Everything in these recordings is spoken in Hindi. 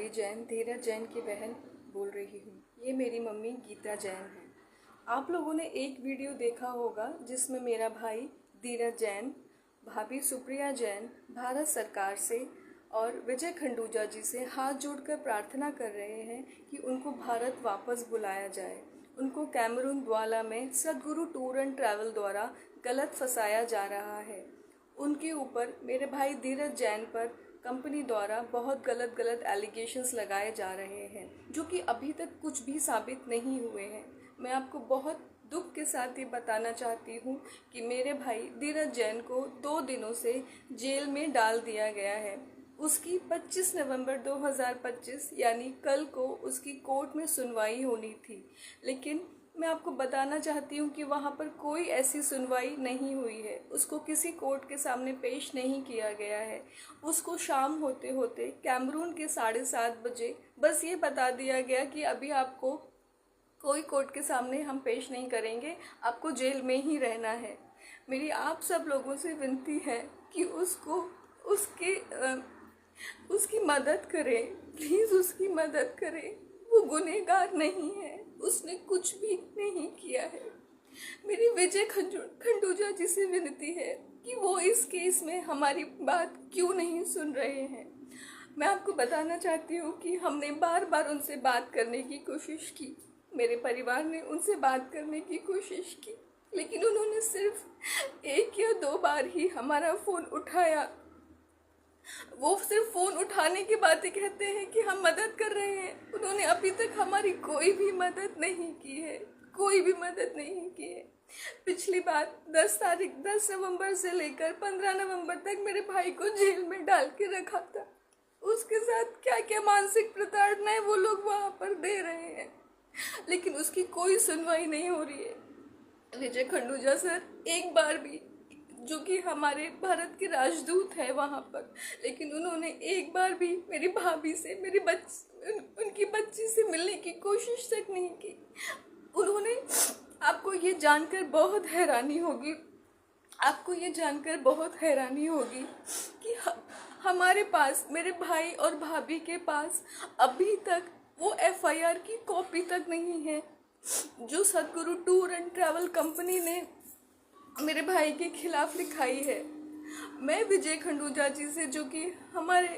मिताली जैन, धीरज जैन की बहन बोल रही हूँ। ये मेरी मम्मी गीता जैन है। आप लोगों ने एक वीडियो देखा होगा जिसमें मेरा भाई धीरज जैन, भाभी सुप्रिया जैन भारत सरकार से और विजय खंडूजा जी से हाथ जोड़कर प्रार्थना कर रहे हैं कि उनको भारत वापस बुलाया जाए। उनको कैमरून द्वाला में सदगुरु टूर एंड ट्रैवल द्वारा गलत फंसाया जा रहा है। उनके ऊपर मेरे भाई धीरज जैन पर कंपनी द्वारा बहुत गलत एलिगेशंस लगाए जा रहे हैं, जो कि अभी तक कुछ भी साबित नहीं हुए हैं। मैं आपको बहुत दुख के साथ ये बताना चाहती हूँ कि मेरे भाई धीरज जैन को 2 दिनों से जेल में डाल दिया गया है। उसकी 25 नवंबर 2025 यानी कल को उसकी कोर्ट में सुनवाई होनी थी, लेकिन मैं आपको बताना चाहती हूँ कि वहाँ पर कोई ऐसी सुनवाई नहीं हुई है। उसको किसी कोर्ट के सामने पेश नहीं किया गया है। उसको शाम होते होते कैमरून के 7:30 बजे बस ये बता दिया गया कि अभी आपको कोई कोर्ट के सामने हम पेश नहीं करेंगे, आपको जेल में ही रहना है। मेरी आप सब लोगों से विनती है कि उसकी मदद करें, प्लीज़ उसकी मदद करें। वो गुनहगार नहीं है, उसने कुछ भी नहीं किया है। मेरी विजय खंडूजा जी से विनती है कि वो इस केस में हमारी बात क्यों नहीं सुन रहे हैं। मैं आपको बताना चाहती हूँ कि हमने बार उनसे बात करने की कोशिश की, मेरे परिवार ने उनसे बात करने की कोशिश की, लेकिन उन्होंने सिर्फ 1 या 2 बार ही हमारा फ़ोन उठाया। वो सिर्फ फ़ोन उठाने के बाद ही कहते हैं कि हम मदद कर रहे हैं। उन्होंने अभी तक हमारी कोई भी मदद नहीं की है, कोई भी मदद नहीं की है। पिछली बार 10 नवंबर से लेकर 15 नवंबर तक मेरे भाई को जेल में डाल के रखा था। उसके साथ क्या क्या मानसिक प्रताड़नाएं वो लोग वहाँ पर दे रहे हैं, लेकिन उसकी कोई सुनवाई नहीं हो रही है। विजय खंडूजा सर एक बार भी, जो कि हमारे भारत के राजदूत है वहाँ पर, लेकिन उन्होंने एक बार भी मेरी भाभी से, उनकी बच्ची से मिलने की कोशिश तक नहीं की। उन्होंने, आपको ये जानकर बहुत हैरानी होगी कि हमारे पास, मेरे भाई और भाभी के पास अभी तक वो FIR की कॉपी तक नहीं है जो सदगुरु टूर एंड ट्रैवल कंपनी ने मेरे भाई के खिलाफ लिखाई है। मैं विजय खंडूजा जी से, जो कि हमारे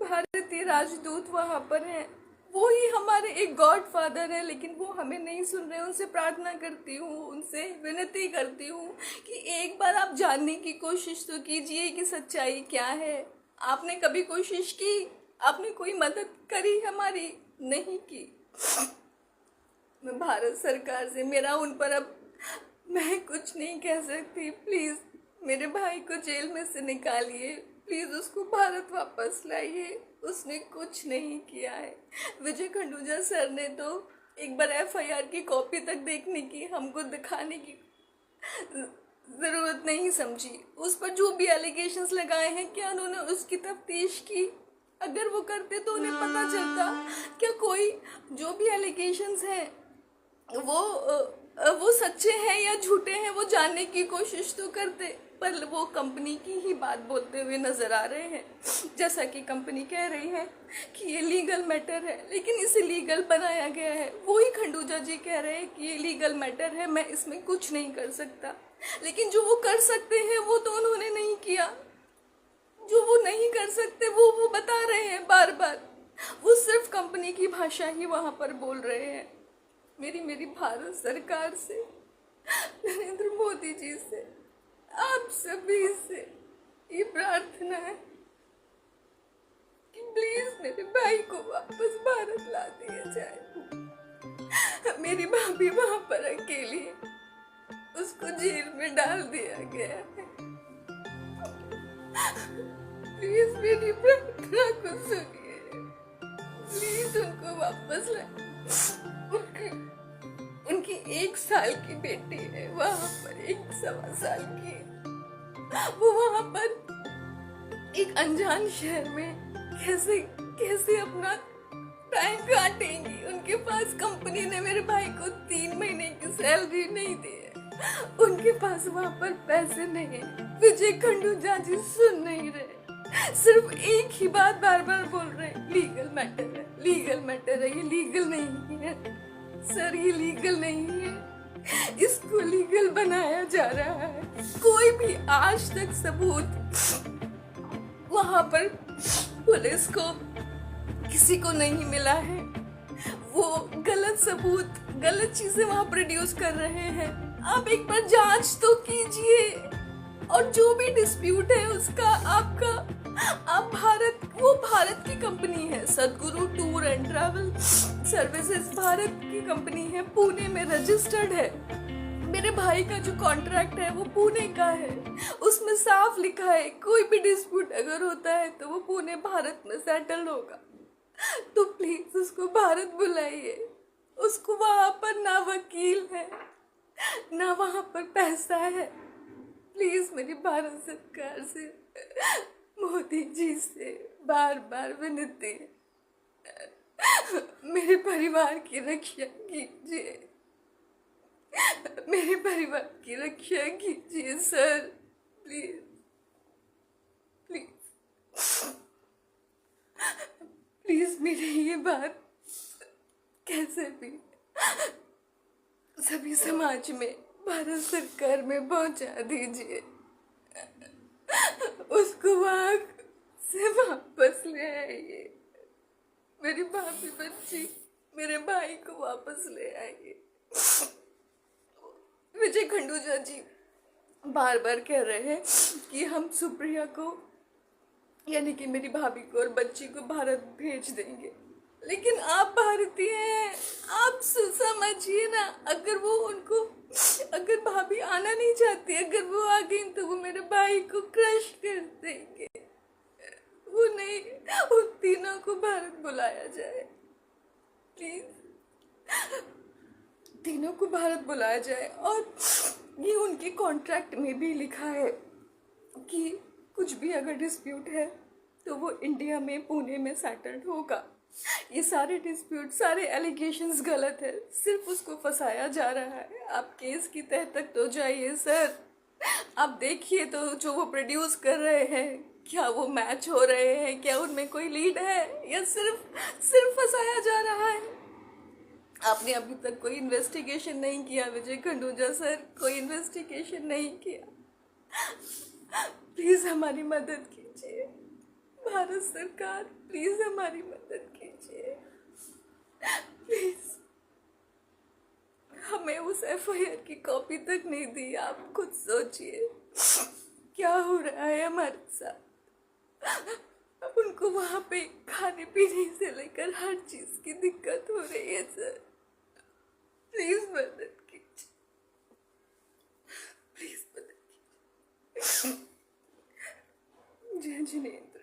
भारतीय राजदूत वहाँ पर हैं, वो ही हमारे एक गॉड फादर है, लेकिन वो हमें नहीं सुन रहे। उनसे प्रार्थना करती हूँ, उनसे विनती करती हूँ कि एक बार आप जानने की कोशिश तो कीजिए कि सच्चाई क्या है। आपने कभी कोशिश की? आपने कोई मदद करी हमारी? नहीं की। मैं भारत सरकार से, मेरा उन पर अब मैं कुछ नहीं कह सकती। प्लीज़ मेरे भाई को जेल में से निकालिए, प्लीज़ उसको भारत वापस लाइए। उसने कुछ नहीं किया है। विजय खंडूजा सर ने तो एक बार FIR की कॉपी तक देखने की, हमको दिखाने की ज़रूरत नहीं समझी। उस पर जो भी एलिगेशंस लगाए हैं, क्या उन्होंने उसकी तफ्तीश की? अगर वो करते तो उन्हें पता चलता। क्या कोई, जो भी एलिगेशंस हैं वो सच्चे हैं या झूठे हैं, वो जानने की कोशिश तो करते, पर वो कंपनी की ही बात बोलते हुए नज़र आ रहे हैं। जैसा कि कंपनी कह रही है कि ये लीगल मैटर है, लेकिन इसे लीगल बनाया गया है। वही खंडूजा जी कह रहे हैं कि ये लीगल मैटर है, मैं इसमें कुछ नहीं कर सकता। लेकिन जो वो कर सकते हैं वो तो उन्होंने नहीं किया। जो वो नहीं कर सकते वो बता रहे हैं बार। वो सिर्फ कंपनी की भाषा ही वहाँ पर बोल रहे हैं। मेरी भारत सरकार से, नरेंद्र मोदी जी से, आप सभी से ये प्रार्थना है कि प्लीज मेरे भाई को वापस भारत ला दिया जाए। मेरी भाभी वहां पर अकेली है, उसको जेल में डाल दिया गया है। प्लीज मेरी प्रार्थना को सुनिए, प्लीज उनको वापस लाए। उनकी 1 साल की बेटी है वहाँ पर, 1 सवा साल की। वो वहाँ पर एक अनजान शहर में कैसे अपना टाइम काटेंगी? उनके पास कंपनी ने मेरे भाई को 3 महीने की सैलरी नहीं दी है। उनके पास वहाँ पर पैसे नहीं है। विजय खंडूजा जी सुन नहीं रहे। सिर्फ एक ही बात बार बार बोल रहे हैं, लीगल मैटर है, लीगल मैटर है। ये लीगल नहीं है सर, ये लीगल नहीं है। इसको लीगल बनाया जा रहा है। कोई भी आज तक सबूत वहां पर पुलिस को किसी को नहीं मिला है। वो गलत सबूत, गलत चीजें वहां प्रोड्यूस कर रहे हैं। आप एक बार जांच तो कीजिए, और जो भी डिस्प्यूट है उसका आपका, आप वो भारत की कंपनी है, सदगुरु tour and travel services Bharat की कंपनी है, पुणे में रजिस्टर्ड है। मेरे भाई का जो कॉन्ट्रैक्ट है वो पुणे का है, उसमें साफ लिखा है कोई भी डिस्प्यूट अगर होता है तो वो पुणे भारत में सेटल होगा। तो प्लीज उसको भारत बुलाइए। उसको वहां पर ना वकील है, ना वहां पर पैसा है। प्लीज मेरी भारत सरकार से, मोदी जी से बार बार विनती है, मेरे परिवार की रक्षा कीजिए, मेरे परिवार की रक्षा कीजिए सर, प्लीज प्लीज प्लीज मेरी ये बात कैसे भी सभी समाज में, भारत सरकार में पहुंचा दीजिए। उसको वहां से वापस ले आइए। मेरी भाभी बच्ची, मेरे भाई को वापस ले आइए। विजय खंडूजा जी बार बार कह रहे हैं कि हम सुप्रिया को, यानी कि मेरी भाभी को और बच्ची को भारत भेज देंगे, लेकिन आप भारतीय हैं, आप समझिए ना। अगर वो उनको, अगर भाभी आना नहीं चाहती, अगर वो आ गई तो वो मेरे भाई को क्रश कर देंगे। वो नहीं, उन तीनों को भारत बुलाया जाए प्लीज, तीनों को भारत बुलाया जाए। और ये उनके कॉन्ट्रैक्ट में भी लिखा है कि कुछ भी अगर डिस्प्यूट है तो वो इंडिया में, पुणे में सेटल्ड होगा। ये सारे डिस्प्यूट, सारे एलिगेशंस गलत है, सिर्फ उसको फंसाया जा रहा है। आप केस की तह तक तो जाइए सर, आप देखिए तो जो वो प्रोड्यूस कर रहे हैं, क्या वो मैच हो रहे हैं, क्या उनमें कोई लीड है, या सिर्फ फंसाया जा रहा है। आपने अभी तक कोई इन्वेस्टिगेशन नहीं किया विजय खंडूजा सर, कोई इन्वेस्टिगेशन नहीं किया। प्लीज हमारी मदद कीजिए भारत सरकार, प्लीज हमारी मदद कीजिए प्लीज। हमें उस एफआईआर की कॉपी तक नहीं दी। आप खुद सोचिए क्या हो रहा है हमारे साथ। उनको वहां पे खाने पीने से लेकर हर चीज की दिक्कत हो रही है सर, प्लीज मदद कीजिए, प्लीज मदद कीजिए। जय जिनेंद्र।